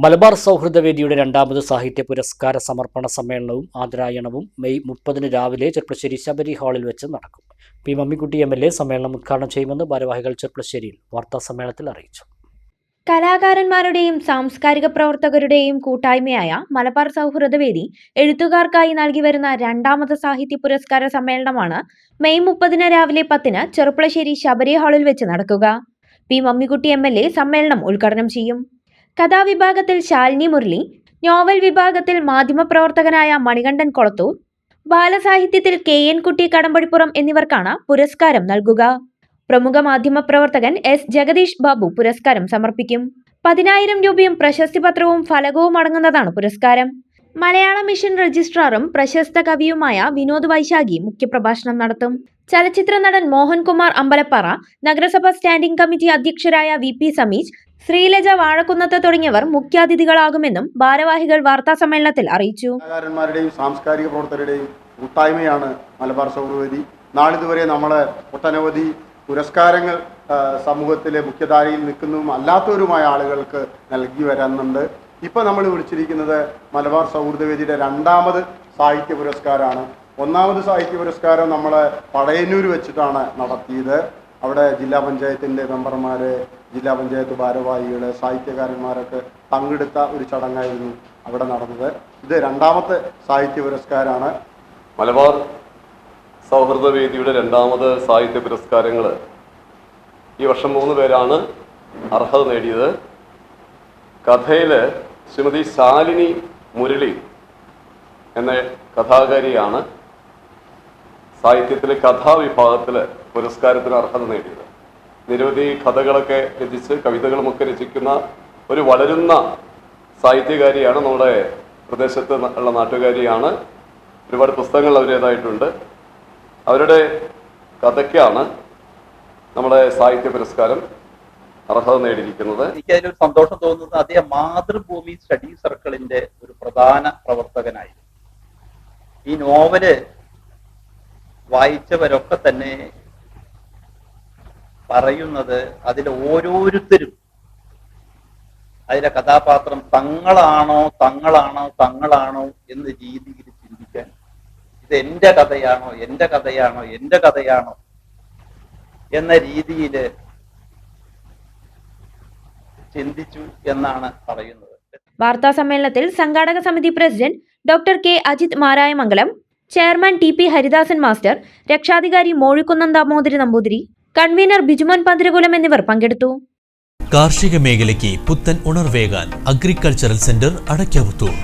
മലബാർ സൗഹൃദവേദിയുടെ രണ്ടാമത് സാഹിത്യ പുരസ്കാര സമർപ്പണ സമ്മേളനവും ആദരായണവും മെയ് 30 രാവിലെ ചെർപ്പശ്ശേരി ശബരി ഹാളിൽ വെച്ച് നടക്കും. പി മമ്മിക്കുട്ടി MLA സമ്മേളനം ഉദ്ഘാടനം ചെയ്യുമെന്ന് ഭാരവാഹികൾ ചെർപ്പശ്ശേരിയിൽ വാർത്താസമ്മേളനത്തിൽ അറിയിച്ചു. കലാകാരന്മാരുടെയും സാംസ്കാരിക പ്രവർത്തകരുടെയും കൂട്ടായ്മയായ മലബാർ സൗഹൃദവേദി എഴുത്തുകാർക്കായി നൽകിവരുന്ന രണ്ടാമത് സാഹിത്യ പുരസ്കാര സമ്മേളനമാണ് മെയ് 30 രാവിലെ 10 ചെർപ്പശ്ശേരി ശബരി ഹാളിൽ വെച്ച് നടക്കുക. പി മമ്മിക്കുട്ടി MLA സമ്മേളനം ഉദ്ഘാടനം ചെയ്യും. കഥാവിഭാഗത്തിൽ ശാലിനി മുരളി, നോവൽ വിഭാഗത്തിൽ മാധ്യമപ്രവർത്തകനായ മണികണ്ഠൻ കൊളത്തൂർ, ബാലസാഹിത്യത്തിൽ KN കുട്ടി കടമ്പഴിപ്പുറം എന്നിവർക്കാണ് പുരസ്കാരം നൽകുക. പ്രമുഖ മാധ്യമപ്രവർത്തകൻ S ജഗദീഷ് ബാബു പുരസ്കാരം സമർപ്പിക്കും. 10,000 രൂപയും പ്രശസ്തി പത്രവും ഫലകവും അടങ്ങുന്നതാണ് പുരസ്കാരം. മലയാള മിഷൻ രജിസ്ട്രാറും പ്രശസ്ത കവിയുമായ വിനോദ് വൈശാഖി മുഖ്യപ്രഭാഷണം നടത്തും. ചലച്ചിത്ര നടൻ മോഹൻകുമാർ അമ്പലപ്പാറ, നഗരസഭാ സ്റ്റാൻഡിംഗ് കമ്മിറ്റി അധ്യക്ഷരായ VP സമീജ്, ശ്രീലജ വാഴക്കുന്നത്ത് തുടങ്ങിയവർ മുഖ്യാതിഥികളാകുമെന്നും ഭാരവാഹികൾ വാർത്താസമ്മേളനത്തിൽ അറിയിച്ചു. കലാകാരന്മാരുടെയും സാംസ്കാരിക പ്രവർത്തകരുടെയും കൂട്ടായ്മയാണ് മലബാർ സൗഹൃദവേദി. നാളിതുവരെ നമ്മളെ ഒട്ടനവധി പുരസ്കാരങ്ങൾ സമൂഹത്തിലെ മുഖ്യധാരയിൽ നിൽക്കുന്നതും അല്ലാത്തവരുമായ ആളുകൾക്ക് നൽകി വരുന്നുണ്ട്. ഇപ്പോൾ നമ്മൾ വിളിച്ചിരിക്കുന്നത് മലബാർ സൗഹൃദവേദിയുടെ രണ്ടാമത് സാഹിത്യ പുരസ്കാരമാണ്. ഒന്നാമത് സാഹിത്യ പുരസ്കാരം നമ്മൾ പടയന്നൂർ വെച്ചിട്ടാണ് നടത്തിയത്. അവിടെ ജില്ലാ പഞ്ചായത്തിൻ്റെ മെമ്പർമാർ, ജില്ലാ പഞ്ചായത്ത് ഭാരവാഹികൾ, സാഹിത്യകാരന്മാരൊക്കെ പങ്കെടുത്ത ഒരു ചടങ്ങായിരുന്നു അവിടെ നടന്നത്. ഇത് രണ്ടാമത്തെ സാഹിത്യ പുരസ്കാരമാണ്. മലബാർ സൗഹൃദവേദിയുടെ രണ്ടാമത് സാഹിത്യ പുരസ്കാരങ്ങൾ ഈ വർഷം 3 പേരാണ് അർഹത നേടിയത്. കഥയിൽ ശ്രീമതി ശാലിനി മുരളി എന്ന കഥാകാരിയാണ് സാഹിത്യത്തിലെ കഥാവിഭാഗത്തിൽ പുരസ്കാരത്തിന് അർഹത നേടിയത്. നിരവധി കഥകളൊക്കെ രചിച്ച് കവിതകളുമൊക്കെ രചിക്കുന്ന ഒരു വളരുന്ന സാഹിത്യകാരിയാണ്. നമ്മുടെ പ്രദേശത്ത് ഉള്ള നാട്ടുകാരിയാണ്. ഒരുപാട് പുസ്തകങ്ങൾ അവരുടേതായിട്ടുണ്ട്. അവരുടെ കഥയ്ക്കാണ് നമ്മുടെ സാഹിത്യ പുരസ്കാരം അർഹത നേടിയിരിക്കുന്നത്. എനിക്ക് അതിലൊരു സന്തോഷം തോന്നുന്നത് അദ്ദേഹം മാതൃഭൂമി സ്റ്റഡി സർക്കിളിന്റെ ഒരു പ്രധാന പ്രവർത്തകനായിരുന്നു. ഈ നോവല് വായിച്ചവരൊക്കെ തന്നെ പറയുന്നത് അതിൽ ഓരോരുത്തരും അതിലെ കഥാപാത്രം തങ്ങളാണോ എന്ന രീതിയിൽ ചിന്തിക്കാൻ, ഇത് എൻ്റെ കഥയാണോ എന്ന രീതിയിൽ ചിന്തിച്ചു എന്നാണ് പറയുന്നത്. വാർത്താ സമ്മേളനത്തിൽ സംഘാടക സമിതി president doctor K Ajith Marayamangalam, chairman TP Haridasan master, രക്ഷാധികാരി മോഴിക്കുന്നം ദാമോദരി നമ്പൂതിരി, കൺവീനർ ബിജുമോൻ പന്തിരകുലം എന്നിവർ പങ്കെടുത്തു. കാർഷിക മേഖലയ്ക്ക് പുത്തൻ ഉണർവേകാൻ അഗ്രികൾച്ചറൽ സെന്റർ അടയ്ക്കാവുത്തൂർ.